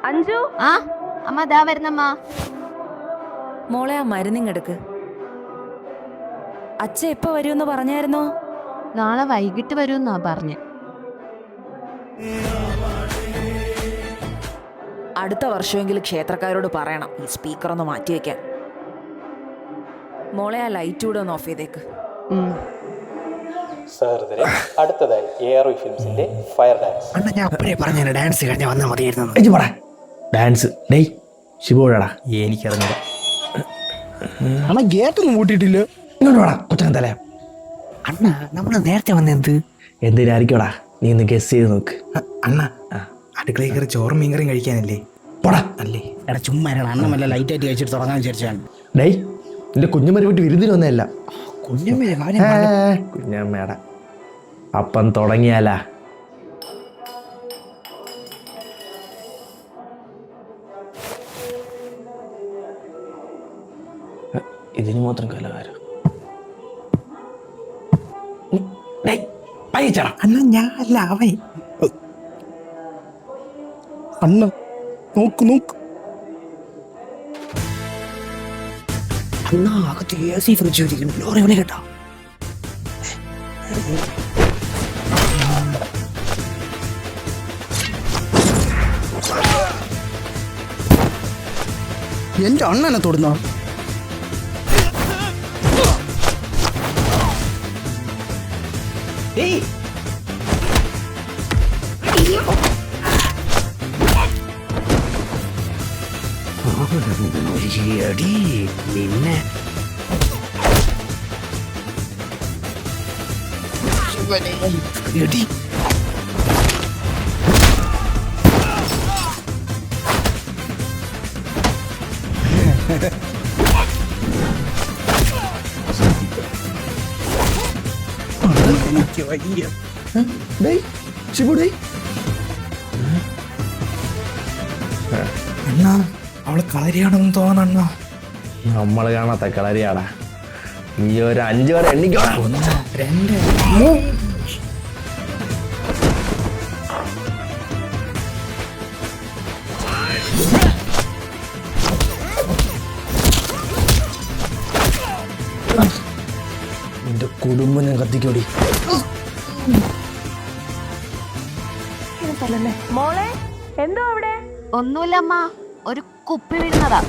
അഞ്ജു. ആ അമ്മ ദാ വരുന്നമ്മ. മോളെ ആ മരുന്നിങ്ങെടുക്ക്. അച്ഛ എപ്പോ വരുമെന്ന് പറഞ്ഞായിരുന്നോ? നാളെ വൈകിട്ട് വരുമെന്നാ പറഞ്ഞ. അടുത്ത വർഷമെങ്കിലും ക്ഷേത്രക്കാരോട് പറയണം ഈ സ്പീക്കർ ഒന്ന് മാറ്റിവെക്കാൻ. മോളെ ആ ലൈറ്റ് കൂടെ ഒന്ന് ഓഫ് ചെയ്തേക്ക്. സഹൃദരെ, അടുത്തതായി ARV ഫിലിംസിന്റെ ഫയർ ഡാൻസ്. അണ്ണാ ഞാൻ അപ്പഴേ പറഞ്ഞു ഡാൻസ് കഴിഞ്ഞാൽ വന്നാൽ മതിയായിരുന്നു. ഡാൻസ് ഡേയ് ശിവോടാ. എനിക്കറിഞ്ഞില്ല അണ്ണാ, ഗേറ്റൊന്നും കൂട്ടിയിട്ടില്ല. ഇങ്ങോട്ട് വേടാ കൊച്ചൻ തല. അണ്ണാ നമ്മള് നേരത്തെ വന്നെന്ത് എന്തിനായിരിക്കോടാ, നീ ഒന്ന് ഗസ് ചെയ്ത് നോക്ക്. അണ്ണാ അടുക്കളയിൽ കയറി ചോറും മീൻകറിയും കഴിക്കാനല്ലേ? പോടാ. അല്ലേ എടാ ചുമ്മാ അണ്ണ വല്ല ലൈറ്റ് ആയിട്ട് കഴിച്ചിട്ട് തുടങ്ങാൻ വിചാരിച്ചാണ്. ഡേയ് നിന്റെ കുഞ്ഞമ്മരെ വിട്ട് വിരുന്നിന് വന്നതല്ല. കുഞ്ഞമ്മേ കുഞ്ഞമ്മേടാ അപ്പം തുടങ്ങിയാലാ. ഇതിന് മാത്രം കലാകാരം. അണ്ണാ ഞാൻ അല്ല അവൻ. അണ്ണ നോക്ക് നോക്ക് അണ്ണാ, അകത്ത് AC ഫ്രിഡ്ജ് വെച്ചിരിക്കുന്നു. ലോറി വിളി കേട്ടോ. എന്റെ അണ്ണനെ തൊടുന്നോ? അടി നിന്നെ എടി എനിക്ക് വയ്യ. അണ്ണാ അവള് കളരിയാണെന്ന് തോന്നണ്ണ. നമ്മള് കാണാത്ത കളരിയാടാ. നീ ഒരു 5 വരെ എണ്ണിക്കോടാ. 1 2 3. നിന്റെ കുടുംബം ഞാൻ കത്തിക്കോടി. മോളെ എന്തോ അവിടെ? ഒന്നുമില്ലമ്മ, ഒരു കുപ്പി വീഴുന്നതാ.